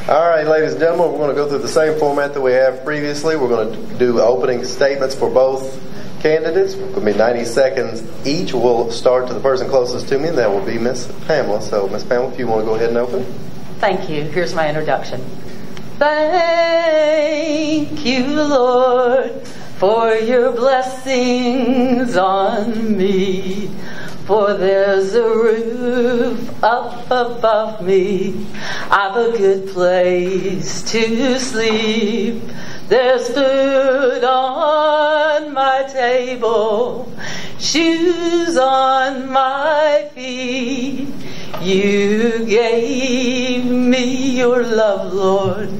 All right, ladies and gentlemen, we're going to go through the same format that we have previously. We're going to do opening statements for both candidates. It's going to be 90 seconds each. We'll start to the person closest to me, and that will be Miss Pamela. So, Miss Pamela, if you want to go ahead and open. Thank you. Here's my introduction. Thank you, Lord, for your blessings on me. For there's a roof up above me. I've a good place to sleep. There's food on my table, shoes on my feet. You gave me your love, Lord,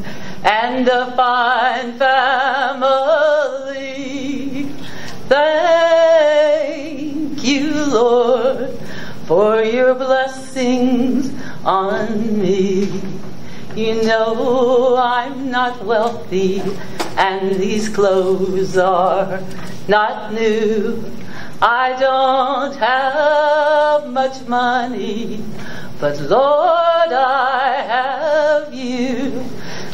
and a fine family. Thank you, Lord, for your blessings on me. You know I'm not wealthy, and these clothes are not new. I don't have much money, but Lord, I have you.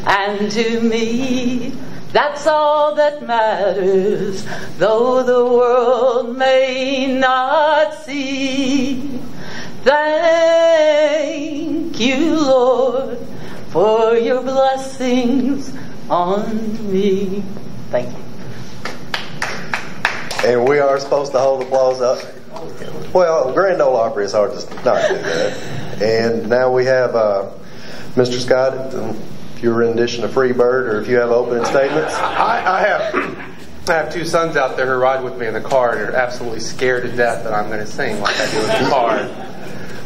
And to me, that's all that matters, though the world may not see. Thank you, Lord, for your blessings on me. Thank you. And we are supposed to hold applause up. Well, Grand Ole Opry is hard to not do that. And now we have Mr. Scott, your rendition of Free Bird, or if you have opening statements. I have two sons out there who ride with me in the car and are absolutely scared to death that I'm going to sing like I do in the car.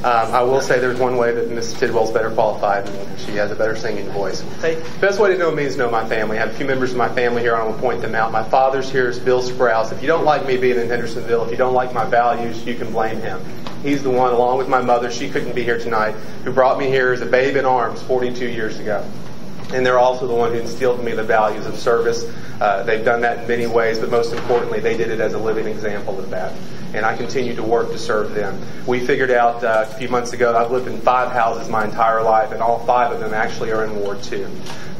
I will say there's one way that Mrs. Tidwell's better qualified, and she has a better singing voice. The best way to know me is know my family. I have a few members of my family here. I want to point them out. My father's here is Bill Sprouse. If you don't like me being in Hendersonville, if you don't like my values, you can blame him. He's the one, along with my mother, she couldn't be here tonight, who brought me here as a babe in arms 42 years ago. And they're also the one who instilled in me the values of service. They've done that in many ways, but most importantly, they did it as a living example of that. And I continue to work to serve them. We figured out a few months ago, I've lived in 5 houses my entire life, and all 5 of them actually are in Ward 2.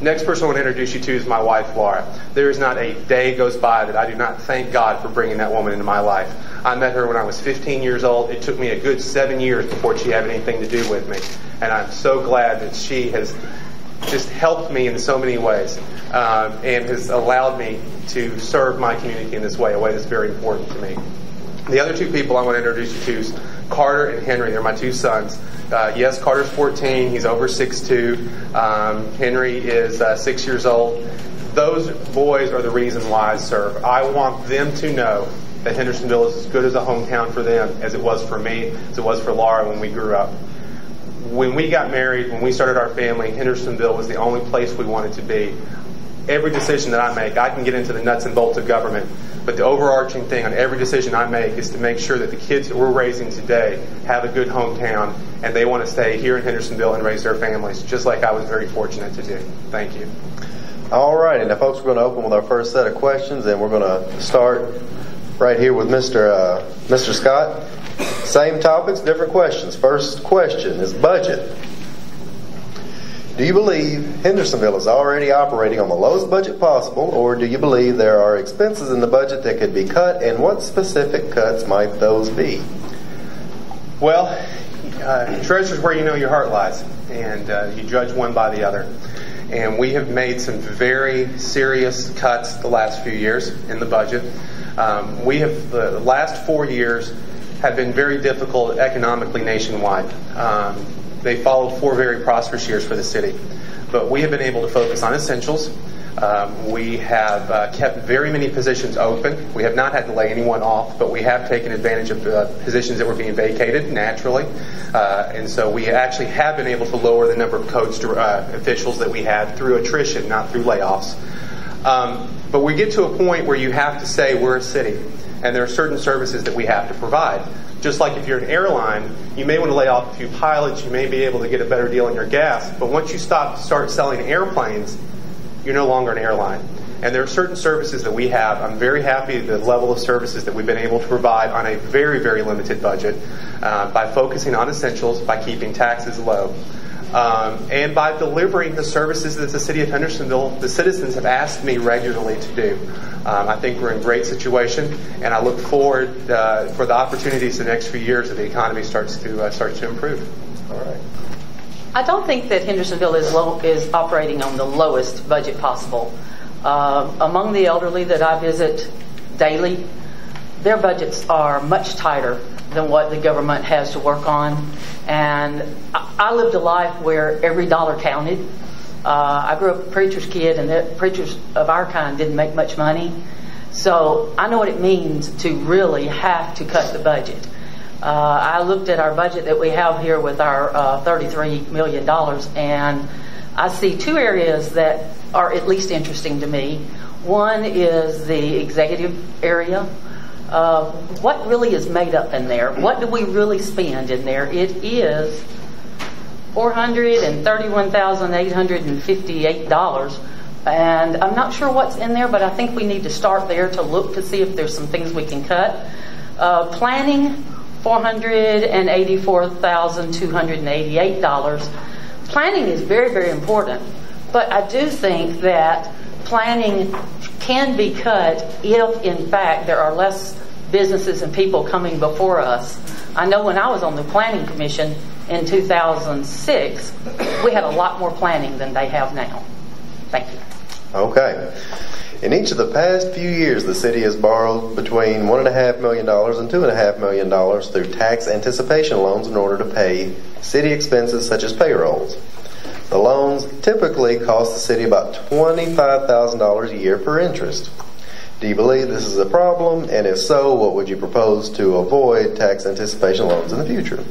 Next person I want to introduce you to is my wife, Laura. There is not a day goes by that I do not thank God for bringing that woman into my life. I met her when I was 15 years old. It took me a good 7 years before she had anything to do with me. And I'm so glad that she has just helped me in so many ways and has allowed me to serve my community in this way, a way that's very important to me. The other 2 people I want to introduce you to is Carter and Henry. They're my 2 sons. Yes, Carter's 14. He's over 6'2". Henry is 6 years old. Those boys are the reason why I serve. I want them to know that Hendersonville is as good as a hometown for them as it was for me, as it was for Laura when we grew up. When we got married, when we started our family, Hendersonville was the only place we wanted to be. Every decision that I make, I can get into the nuts and bolts of government, but the overarching thing on every decision I make is to make sure that the kids that we're raising today have a good hometown, and they want to stay here in Hendersonville and raise their families, just like I was very fortunate to do. Thank you. All right, and now, folks, we're going to open with our first set of questions, and we're going to start right here with Mr. Scott. Same topics, different questions. First question is budget. Do you believe Hendersonville is already operating on the lowest budget possible, or do you believe there are expenses in the budget that could be cut, and what specific cuts might those be? Well, treasure's where you know your heart lies, and you judge one by the other. And we have made some very serious cuts the last few years in the budget. The last 4 years have been very difficult economically nationwide. They followed 4 very prosperous years for the city. But we have been able to focus on essentials. We have kept very many positions open. We have not had to lay anyone off, but we have taken advantage of positions that were being vacated naturally. And so we actually have been able to lower the number of codes officials that we had through attrition, not through layoffs. But we get to a point where you have to say we're a city, and there are certain services that we have to provide. Just like if you're an airline, you may want to lay off a few pilots, you may be able to get a better deal on your gas, but once you start selling airplanes, you're no longer an airline. And there are certain services that we have. I'm very happy with the level of services that we've been able to provide on a very, very limited budget by focusing on essentials, by keeping taxes low. and by delivering the services that the city of Hendersonville, the citizens have asked me regularly to do. I think we're in a great situation, and I look forward for the opportunities the next few years as the economy starts to improve. All right. I don't think that Hendersonville is operating on the lowest budget possible. Among the elderly that I visit daily, their budgets are much tighter than what the government has to work on. And I lived a life where every dollar counted. I grew up a preacher's kid, and the preachers of our kind didn't make much money. So I know what it means to really have to cut the budget. I looked at our budget that we have here with our $33 million, and I see two areas that are at least interesting to me. One is the executive area. What really is made up in there? What do we really spend in there? It is $431,858. And I'm not sure what's in there, but I think we need to start there to look to see if there's some things we can cut. Planning, $484,288. Planning is very, very important, but I do think that planning can be cut if, in fact, there are less businesses and people coming before us. I know when I was on the Planning Commission in 2006, we had a lot more planning than they have now. Thank you. Okay. In each of the past few years, the city has borrowed between $1.5 million and $2.5 million through tax anticipation loans in order to pay city expenses such as payrolls. The loans typically cost the city about $25,000 a year per interest. Do you believe this is a problem? And if so, what would you propose to avoid tax anticipation loans in the future?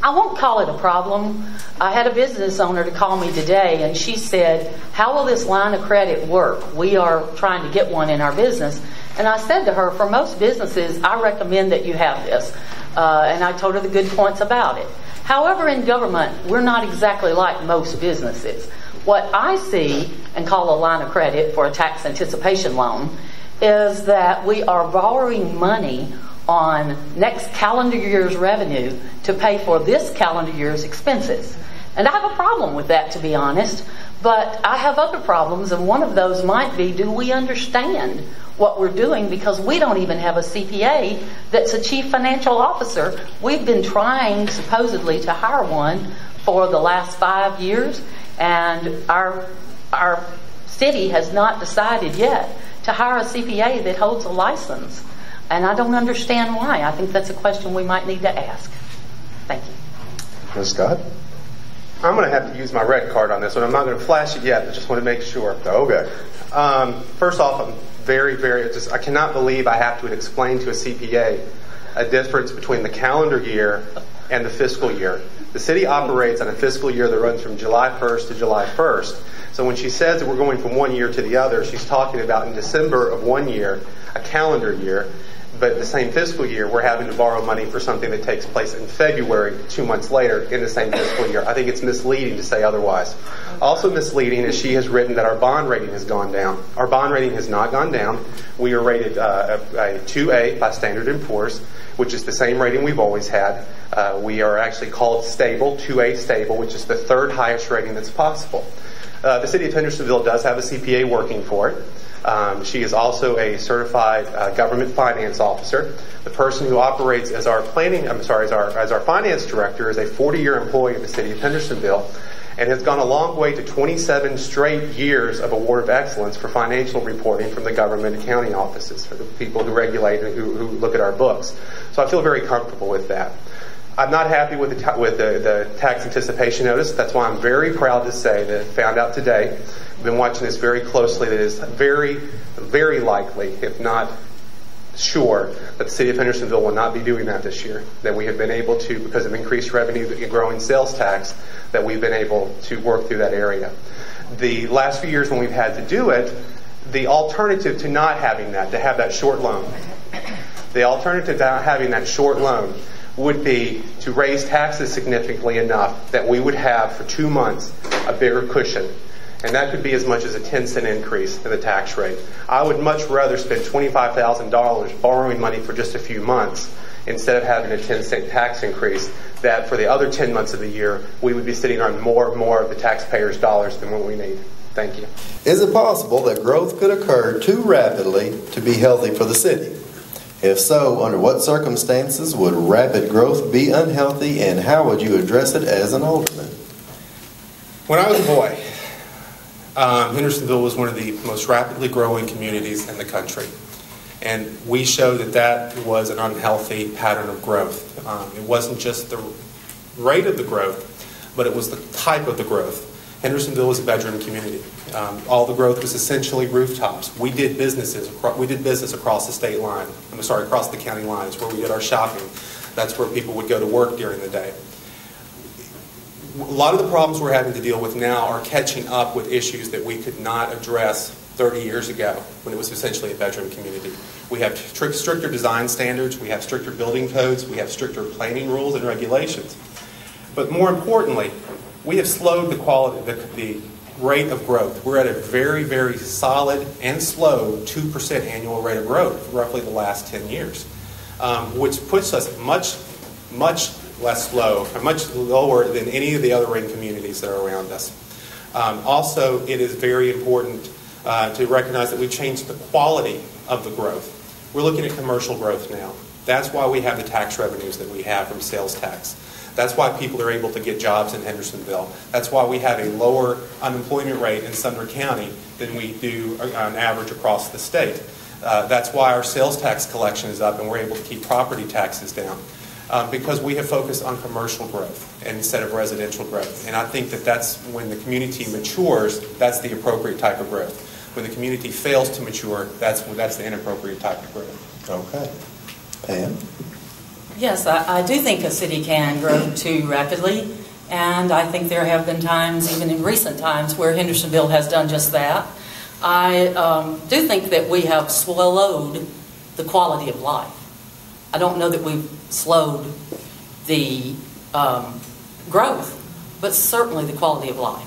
I won't call it a problem. I had a business owner to call me today, and she said, how will this line of credit work? We are trying to get one in our business. And I said to her, for most businesses, I recommend that you have this. And I told her the good points about it. However, in government, we're not exactly like most businesses. What I see and call a line of credit for a tax anticipation loan is that we are borrowing money on next calendar year's revenue to pay for this calendar year's expenses. And I have a problem with that, to be honest, but I have other problems, and one of those might be, do we understand what we're doing? Because we don't even have a CPA that's a chief financial officer. We've been trying, supposedly, to hire one for the last 5 years, and our city has not decided yet to hire a CPA that holds a license. And I don't understand why. I think that's a question we might need to ask. Thank you. Ms. Scott? I'm going to have to use my red card on this one. I'm not going to flash it yet, but just want to make sure. Okay. First off, I'm I cannot believe I have to explain to a CPA a difference between the calendar year and the fiscal year. The city operates on a fiscal year that runs from July 1st to July 1st. So when she says that we're going from one year to the other, she's talking about in December of one year, a calendar year, but the same fiscal year, we're having to borrow money for something that takes place in February, 2 months later, in the same fiscal year. I think it's misleading to say otherwise. Also misleading is she has written that our bond rating has gone down. Our bond rating has not gone down. We are rated a 2A by Standard & Poor's, which is the same rating we've always had. We are actually called stable, 2A stable, which is the third highest rating that's possible. The city of Hendersonville does have a CPA working for it. She is also a certified government finance officer. The person who operates as our as our finance director is a 40-year employee of the city of Hendersonville, and has gone a long way to 27 straight years of award of excellence for financial reporting from the government accounting offices, for the people who regulate and who look at our books. So I feel very comfortable with that. I'm not happy with the tax anticipation notice. That's why I'm very proud to say that I found out today, I've been watching this very closely, that it is very, very likely, if not sure, that the city of Hendersonville will not be doing that this year. That we have been able to, because of increased revenue and growing sales tax, that we've been able to work through that area. The last few years when we've had to do it, the alternative to not having that, to have that short loan, the alternative to not having that short loan would be to raise taxes significantly enough that we would have for 2 months a bigger cushion. And that could be as much as a 10-cent increase in the tax rate. I would much rather spend $25,000 borrowing money for just a few months instead of having a 10-cent tax increase, that for the other 10 months of the year, we would be sitting on more and more of the taxpayers' dollars than what we need. Thank you. Is it possible that growth could occur too rapidly to be healthy for the city? If so, under what circumstances would rapid growth be unhealthy, and how would you address it as an alderman? When I was a boy, Hendersonville was one of the most rapidly growing communities in the country. And we showed that that was an unhealthy pattern of growth. It wasn't just the rate of the growth, but it was the type of the growth. Hendersonville was a bedroom community. All the growth was essentially rooftops. We did business across the state line. Across the county lines, where we did our shopping. That's where people would go to work during the day. A lot of the problems we're having to deal with now are catching up with issues that we could not address 30 years ago when it was essentially a bedroom community. We have stricter design standards, we have stricter building codes, we have stricter planning rules and regulations. But more importantly, we have slowed the rate of growth. We're at a very, very solid and slow 2% annual rate of growth, roughly the last 10 years, which puts us much less slow, or much lower than any of the other ring communities that are around us. Also, it is very important to recognize that we've changed the quality of the growth. We're looking at commercial growth now. That's why we have the tax revenues that we have from sales tax. That's why people are able to get jobs in Hendersonville. That's why we have a lower unemployment rate in Sumner County than we do on average across the state. That's why our sales tax collection is up and we're able to keep property taxes down. Because we have focused on commercial growth instead of residential growth. And I think that that's when the community matures, that's the appropriate type of growth. When the community fails to mature, that's the inappropriate type of growth. Okay. Pam? Yes, I do think a city can grow too rapidly, and I think there have been times, even in recent times, where Hendersonville has done just that. I do think that we have slowed the quality of life. I don't know that we've slowed the growth, but certainly the quality of life.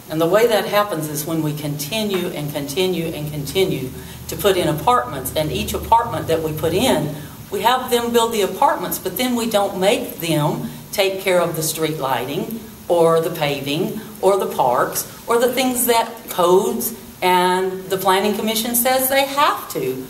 And the way that happens is when we continue and continue and continue to put in apartments, and each apartment that we put in, we have them build the apartments, but then we don't make them take care of the street lighting or the paving or the parks or the things that codes and the Planning Commission says they have to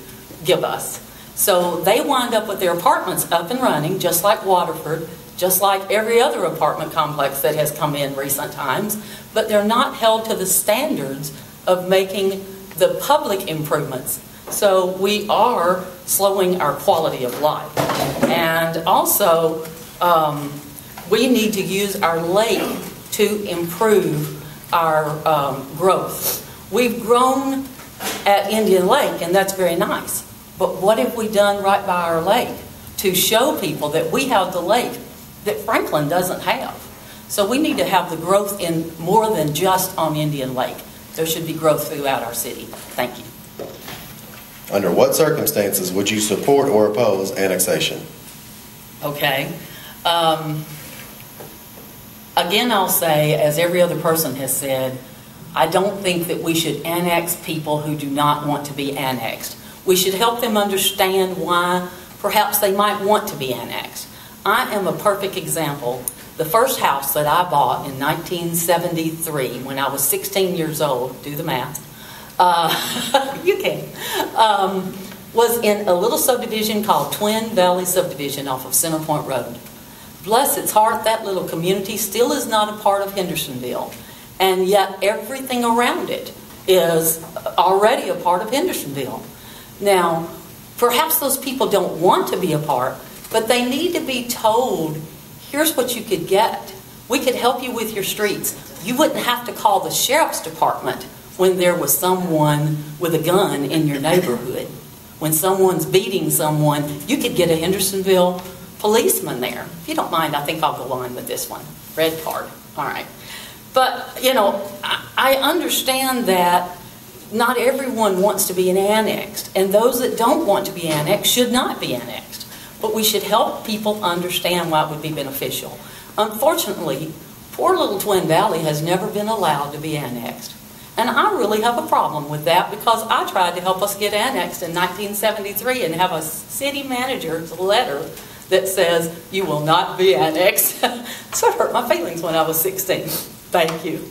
give us. So they wind up with their apartments up and running, just like Waterford, just like every other apartment complex that has come in recent times, but they're not held to the standards of making the public improvements. So we are slowing our quality of life. And also, we need to use our lake to improve our growth. We've grown at Indian Lake, and that's very nice. But what have we done right by our lake to show people that we have the lake that Franklin doesn't have? So we need to have the growth in more than just on Indian Lake. There should be growth throughout our city. Thank you. Under what circumstances would you support or oppose annexation? Okay. Again, I'll say, as every other person has said, I don't think that we should annex people who do not want to be annexed. We should help them understand why perhaps they might want to be annexed. I am a perfect example. The first house that I bought in 1973, when I was 16 years old, do the math, you can, was in a little subdivision called Twin Valley Subdivision off of Center Point Road. Bless its heart, that little community still is not a part of Hendersonville, and yet everything around it is already a part of Hendersonville. Now, perhaps those people don't want to be a part, but they need to be told, here's what you could get. We could help you with your streets. You wouldn't have to call the sheriff's department when there was someone with a gun in your neighborhood. When someone's beating someone, you could get a Hendersonville policeman there. If you don't mind, I think I'll go on with this one. Red card. All right. But, you know, I understand that not everyone wants to be annexed, and those that don't want to be annexed should not be annexed. But we should help people understand why it would be beneficial. Unfortunately, poor little Twin Valley has never been allowed to be annexed. And I really have a problem with that, because I tried to help us get annexed in 1973 and have a city manager's letter that says you will not be annexed. So it hurt my feelings when I was 16. Thank you.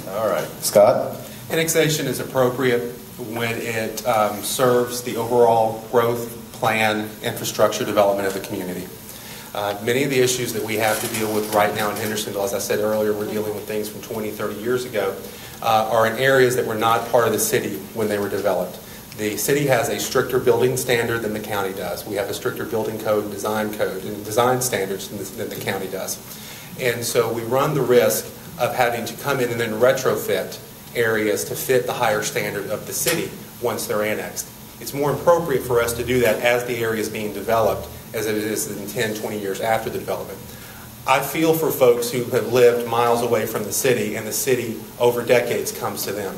All right. Scott? Annexation is appropriate when it serves the overall growth plan, infrastructure development of the community. Many of the issues that we have to deal with right now in Hendersonville, as I said earlier, we're dealing with things from 20, 30 years ago, are in areas that were not part of the city when they were developed. The city has a stricter building standard than the county does. We have a stricter building code and design standards than the county does. And so we run the risk of having to come in and then retrofit areas to fit the higher standard of the city once they're annexed. It's more appropriate for us to do that as the area is being developed as it is in 10, 20 years after the development. I feel for folks who have lived miles away from the city and the city over decades comes to them.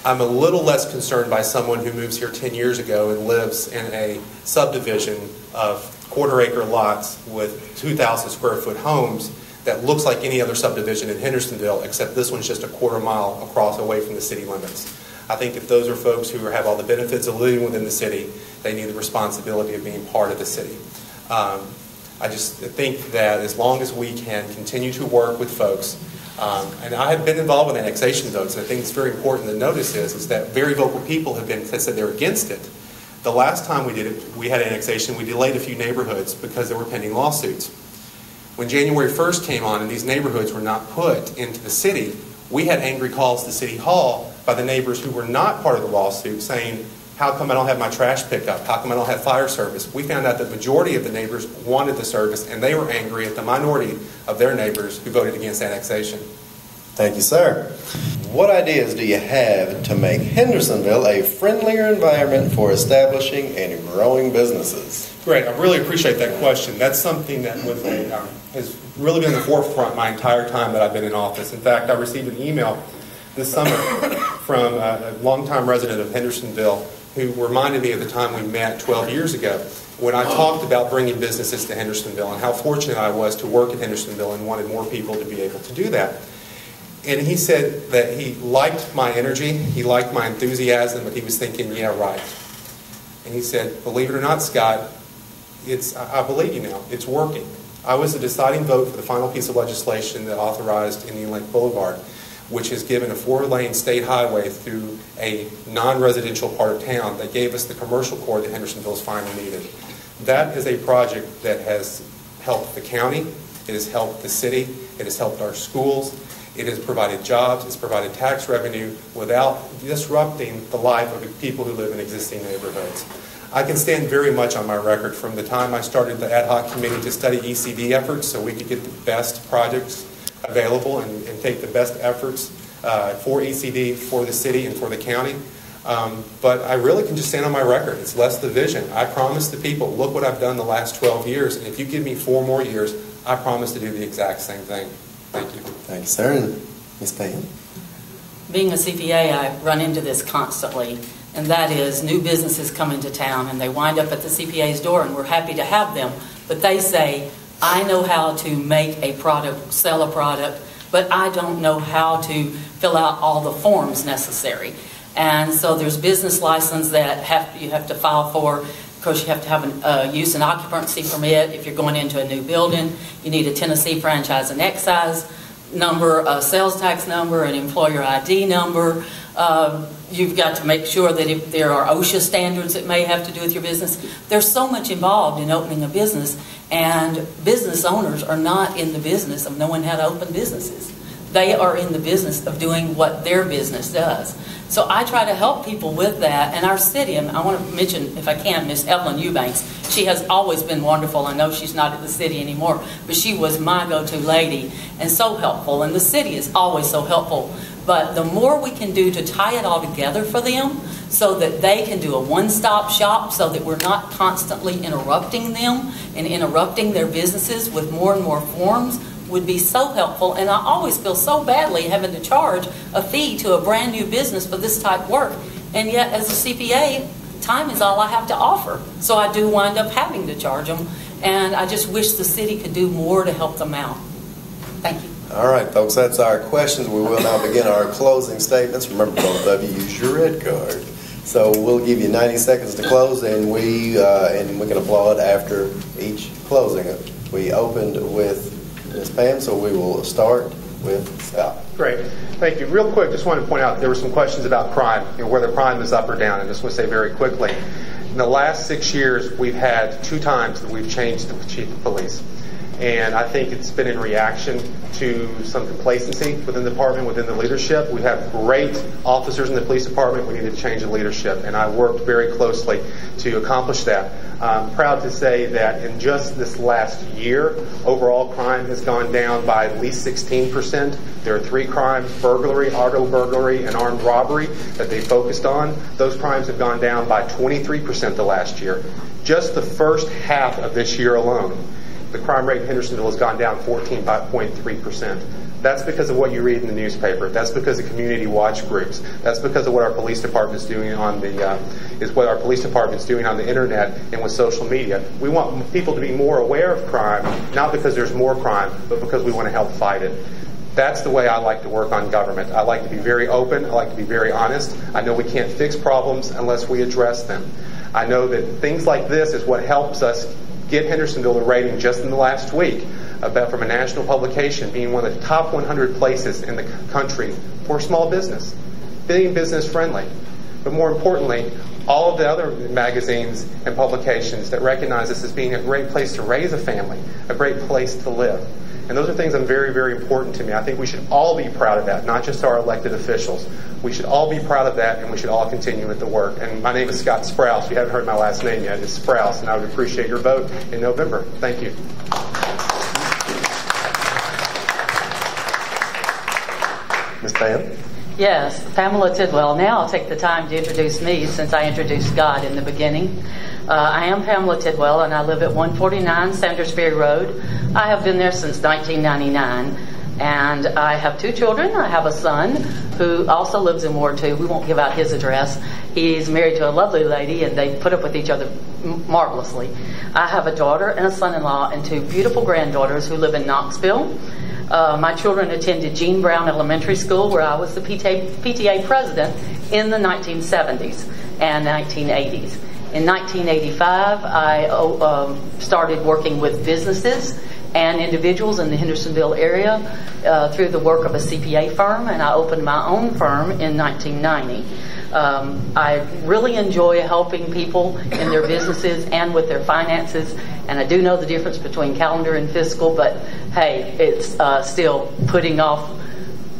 I'm a little less concerned by someone who moves here 10 years ago and lives in a subdivision of quarter-acre lots with 2,000 square foot homes that looks like any other subdivision in Hendersonville, except this one's just a quarter mile across away from the city limits. I think if those are folks who have all the benefits of living within the city, they need the responsibility of being part of the city. I just think that as long as we can continue to work with folks, and I have been involved with annexation votes, and I think it's very important to notice is that very vocal people have said they're against it. The last time we did it, we had annexation, we delayed a few neighborhoods because there were pending lawsuits. When January 1st came on and these neighborhoods were not put into the city, we had angry calls to City Hall by the neighbors who were not part of the lawsuit saying, how come I don't have my trash pickup? How come I don't have fire service? We found out that the majority of the neighbors wanted the service, and they were angry at the minority of their neighbors who voted against annexation. Thank you, sir. What ideas do you have to make Hendersonville a friendlier environment for establishing and growing businesses? Great. I really appreciate that question. That's something that has really been in the forefront my entire time that I've been in office. In fact, I received an email this summer from a longtime resident of Hendersonville who reminded me of the time we met 12 years ago when I talked about bringing businesses to Hendersonville and how fortunate I was to work in Hendersonville and wanted more people to be able to do that. And he said that he liked my energy, he liked my enthusiasm, but he was thinking, yeah, right. And he said, believe it or not, Scott, I believe you now, it's working. I was the deciding vote for the final piece of legislation that authorized Indian Lake Boulevard, which has given a 4-lane state highway through a non-residential part of town that gave us the commercial core that Hendersonville's finally needed. That is a project that has helped the county, it has helped the city, it has helped our schools, it has provided jobs, it's provided tax revenue without disrupting the life of the people who live in existing neighborhoods. I can stand very much on my record from the time I started the ad hoc committee to study ECD efforts so we could get the best projects available and take the best efforts for ECD, for the city, and for the county. But I really can just stand on my record. It's less the vision. I promise the people, look what I've done the last 12 years, and if you give me 4 more years, I promise to do the exact same thing. Thank you. Thank you, sir. And Ms. Payne? Being a CPA, I run into this constantly, and that is new businesses come into town and they wind up at the CPA's door, and we're happy to have them, but they say, I know how to make a product, sell a product, but I don't know how to fill out all the forms necessary. And so there's business license that you have to file for. Of course, you have to have a use and occupancy permit if you're going into a new building. You need a Tennessee franchise and excise number, a sales tax number, an employer ID number. You've got to make sure that if there are OSHA standards that may have to do with your business. There's so much involved in opening a business, and business owners are not in the business of knowing how to open businesses. They are in the business of doing what their business does. So I try to help people with that. And our city, and I want to mention, if I can, Miss Evelyn Eubanks. She has always been wonderful. I know she's not at the city anymore, but she was my go-to lady and so helpful. And the city is always so helpful. But the more we can do to tie it all together for them so that they can do a one-stop shop so that we're not constantly interrupting them and interrupting their businesses with more and more forms would be so helpful. And I always feel so badly having to charge a fee to a brand new business for this type of work. And yet as a CPA, time is all I have to offer. So I do wind up having to charge them. And I just wish the city could do more to help them out. Thank you. All right, folks, that's our questions. We will now begin our closing statements. Remember, both of you use your red card. So we'll give you 90 seconds to close, and we can applaud after each closing it. We opened with Ms. Pam, so we will start with Scott. Great. Thank you. Real quick, just wanted to point out there were some questions about crime, whether crime is up or down. I just want to say very quickly, in the last 6 years, we've had 2 times that we've changed the chief of police. And I think it's been in reaction to some complacency within the department, within the leadership. We have great officers in the police department. We need to change the leadership. And I worked very closely to accomplish that. I'm proud to say that in just this last year, overall crime has gone down by at least 16%. There are 3 crimes, burglary, auto burglary, and armed robbery, that they focused on. Those crimes have gone down by 23% the last year. Just the first half of this year alone, the crime rate in Hendersonville has gone down 14.3%. That's because of what you read in the newspaper. That's because of community watch groups. That's because of what our police department's doing on the internet and with social media. We want people to be more aware of crime, not because there's more crime, but because we want to help fight it. That's the way I like to work on government. I like to be very open. I like to be very honest. I know we can't fix problems unless we address them. I know that things like this is what helps us get Hendersonville a rating just in the last week from a national publication, being one of the top 100 places in the country for small business, being business friendly. But more importantly, all of the other magazines and publications that recognize us as being a great place to raise a family, a great place to live. And those are things that are very, very important to me. I think we should all be proud of that, not just our elected officials. We should all be proud of that, and we should all continue with the work. And my name is Scott Sprouse. If you haven't heard my last name yet, it's Sprouse, and I would appreciate your vote in November. Thank you. Ms. Pam? Yes, Pamela Tidwell. Now I'll take the time to introduce me, since I introduced Scott in the beginning. I am Pamela Tidwell, and I live at 149 Sanders Ferry Road. I have been there since 1999, and I have 2 children. I have a son who also lives in Ward 2. We won't give out his address. He's married to a lovely lady, and they put up with each other marvelously. I have a daughter and a son-in-law and 2 beautiful granddaughters who live in Knoxville. My children attended Gene Brown Elementary School, where I was the PTA president in the 1970s and 1980s. In 1985, I started working with businesses and individuals in the Hendersonville area through the work of a CPA firm, and I opened my own firm in 1990. I really enjoy helping people in their businesses and with their finances, and I do know the difference between calendar and fiscal, but hey, it's still putting off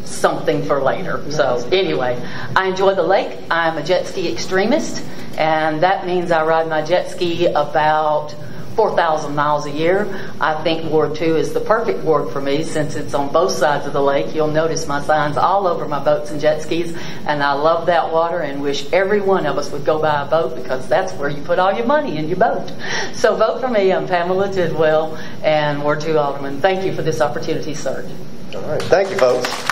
something for later. So anyway, I enjoy the lake. I'm a jet ski extremist, and that means I ride my jet ski about 4,000 miles a year. I think Ward 2 is the perfect ward for me, since it's on both sides of the lake. You'll notice my signs all over my boats and jet skis, and I love that water and wish every one of us would go buy a boat, because that's where you put all your money, in your boat. So vote for me. I'm Pamela Tidwell, and Ward 2 Alderman. Thank you for this opportunity, sir. All right. Thank you, folks.